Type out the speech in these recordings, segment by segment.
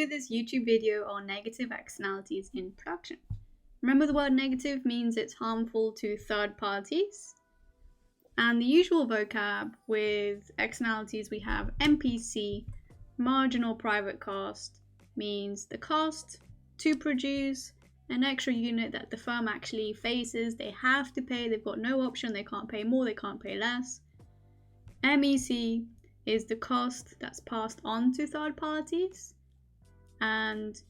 to this YouTube video on negative externalities in production. Remember, the word negative means it's harmful to third parties. And the usual vocab with externalities, we have MPC, marginal private cost, means the cost to produce an extra unit that the firm actually faces. They have to pay, they've got no option, they can't pay more, they can't pay less. MEC is the cost that's passed on to third parties. And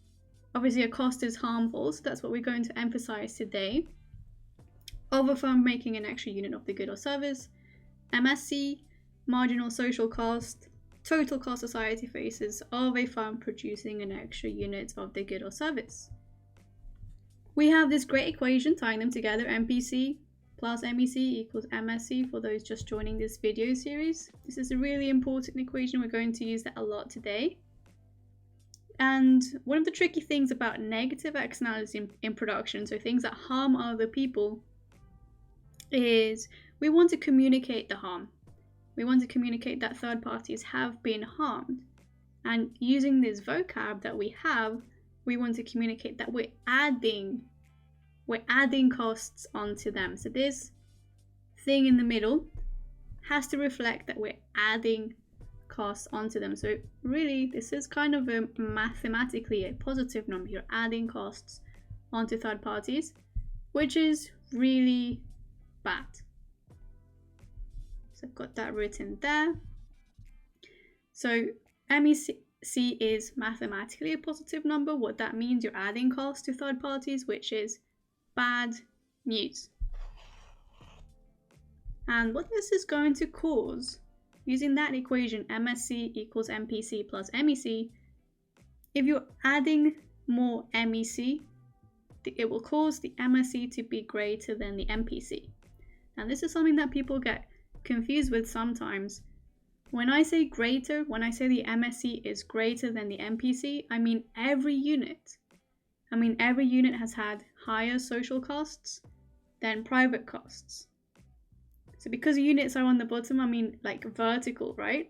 obviously a cost is harmful, so that's what we're going to emphasize today. Of a firm making an extra unit of the good or service. MSC, marginal social cost, total cost society faces of a firm producing an extra unit of the good or service. We have this great equation tying them together, MPC plus MEC equals MSC for those just joining this video series. This is a really important equation. We're going to use that a lot today. And one of the tricky things about negative externalities in production, so things that harm other people, is we want to communicate the harm. We want to communicate that third parties have been harmed. And using this vocab that we have, we want to communicate that we're adding costs onto them. So this thing in the middle has to reflect that we're adding costs onto them. So really, this is kind of mathematically a positive number. You're adding costs onto third parties, which is really bad. So I've got that written there. So MEC is mathematically a positive number. What that means, you're adding costs to third parties, which is bad news. And what this is going to cause, using that equation, MSC equals MPC plus MEC, if you're adding more MEC, it will cause the MSC to be greater than the MPC. And this is something that people get confused with sometimes. When I say greater, when I say the MSC is greater than the MPC, I mean every unit. I mean every unit has had higher social costs than private costs. So because units are on the bottom, I mean like vertical, right?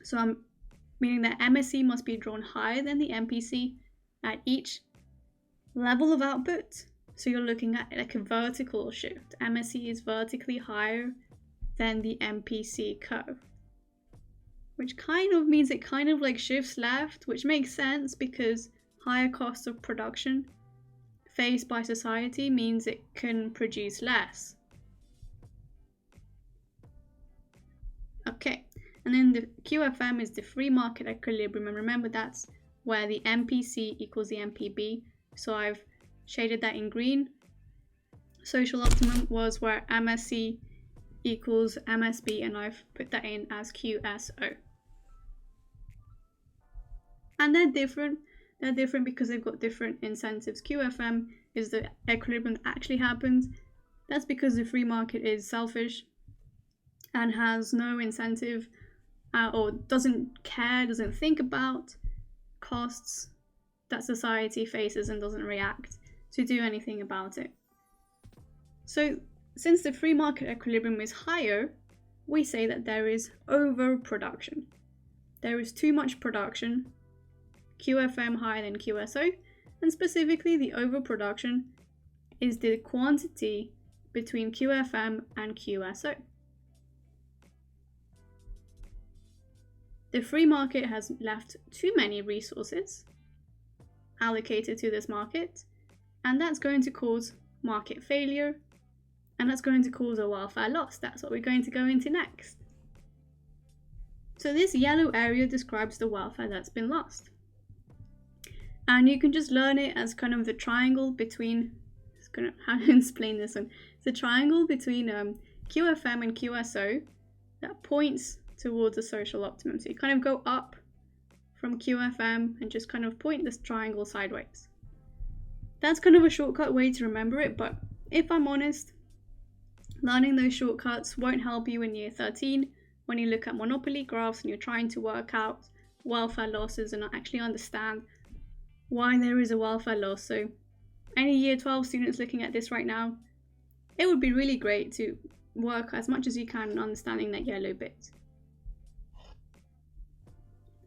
So I'm meaning that MSC must be drawn higher than the MPC at each level of output. So you're looking at like a vertical shift. MSC is vertically higher than the MPC curve, which kind of means it kind of like shifts left, which makes sense because higher costs of production faced by society means it can produce less. Okay, and then the QFM is the free market equilibrium, and remember that's where the MPC equals the MPB. So I've shaded that in green. Social optimum was where MSC equals MSB, and I've put that in as QSO. And they're different. They're different because they've got different incentives. QFM is the equilibrium that actually happens. That's because the free market is selfish and has no incentive or doesn't care, doesn't think about costs that society faces and doesn't react to do anything about it. So since the free market equilibrium is higher, we say that there is overproduction. There is too much production, QFM higher than QSO, and specifically the overproduction is the quantity between QFM and QSO. The free market has left too many resources allocated to this market, and that's going to cause market failure, and that's going to cause a welfare loss. That's what we're going to go into next. So this yellow area describes the welfare that's been lost. And you can just learn it as kind of the triangle between, how to explain this one. It's the triangle between QFM and QSO that points towards a social optimum. So you kind of go up from QFM and just kind of point this triangle sideways. That's kind of a shortcut way to remember it, but if I'm honest, learning those shortcuts won't help you in year 13 when you look at monopoly graphs and you're trying to work out welfare losses and actually understand why there is a welfare loss. So any year 12 students looking at this right now, it would be really great to work as much as you can on understanding that yellow bit.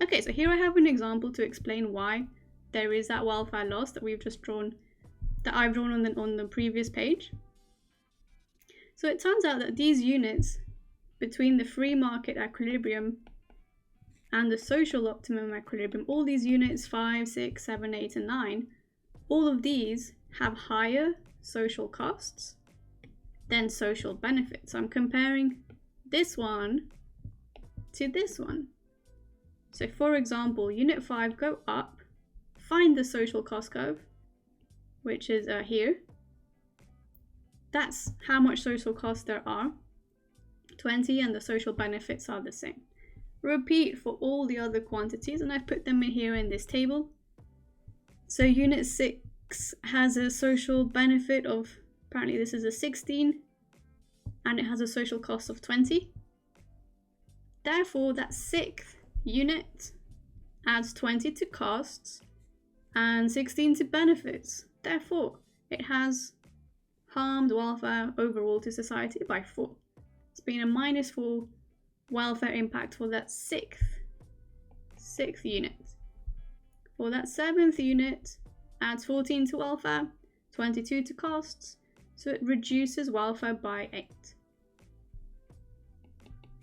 Okay, so here I have an example to explain why there is that welfare loss that we've just drawn, that I've drawn on the previous page. So it turns out that these units between the free market equilibrium and the social optimum equilibrium, all these units 5, 6, 7, 8, and 9, all of these have higher social costs than social benefits. So I'm comparing this one to this one. So for example, unit 5, go up, find the social cost curve, which is here. That's how much social costs there are, 20, and the social benefits are the same. Repeat for all the other quantities, and I've put them in here in this table. So unit 6 has a social benefit of, apparently this is a 16, and it has a social cost of 20. Therefore, that 6th unit adds 20 to costs and 16 to benefits. Therefore, it has harmed welfare overall to society by 4. It's been a -4 welfare impact for that sixth unit. For that 7th unit, adds 14 to welfare, 22 to costs, so it reduces welfare by 8.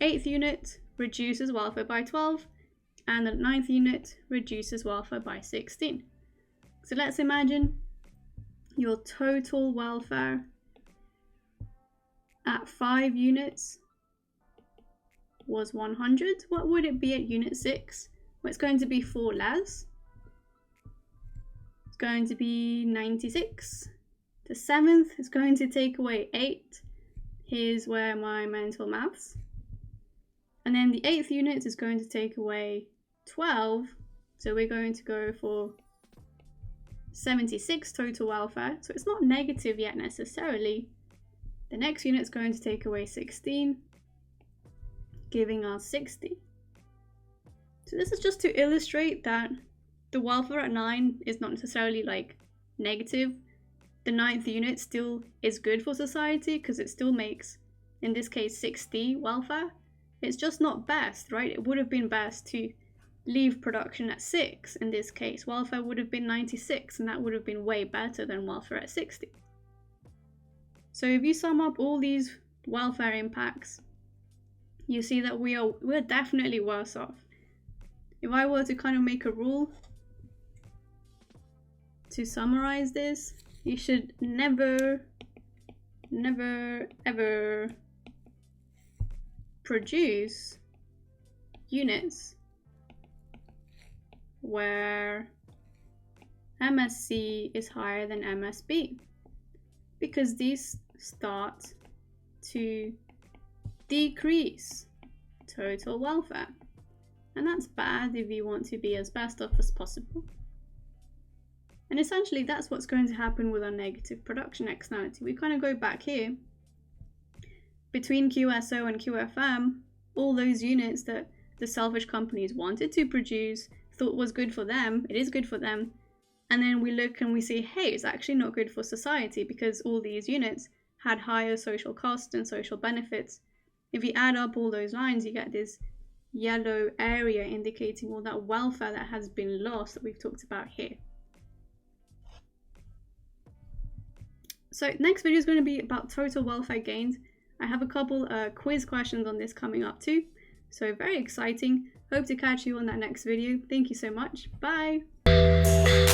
8th unit reduces welfare by 12, and the 9th unit reduces welfare by 16. So let's imagine your total welfare at 5 units was 100. What would it be at unit 6? Well, it's going to be 4 less. It's going to be 96. The 7th is going to take away 8. Here's where my mental maths. And then the 8th unit is going to take away 12. So we're going to go for 76 total welfare. So it's not negative yet necessarily. The next unit is going to take away 16, giving us 60. So this is just to illustrate that the welfare at 9 is not necessarily like negative. The 9th unit still is good for society because it still makes, in this case, 60 welfare. It's just not best, right? It would have been best to leave production at 6 in this case. Welfare would have been 96, and that would have been way better than welfare at 60. So if you sum up all these welfare impacts, you see that we're definitely worse off. If I were to kind of make a rule to summarize this, you should never ever produce units where MSC is higher than MSB, because these start to decrease total welfare, and that's bad if you want to be as best off as possible. And essentially that's what's going to happen with our negative production externality. We kind of go back here between QSO and QFM, all those units that the selfish companies wanted to produce, thought was good for them, it is good for them, and then we look and we see, hey, it's actually not good for society because all these units had higher social costs and social benefits. If you add up all those lines, you get this yellow area indicating all that welfare that has been lost that we've talked about here. So next video is going to be about total welfare gains. I have a couple quiz questions on this coming up too, so very exciting. Hope to catch you on that next video. Thank you so much. Bye!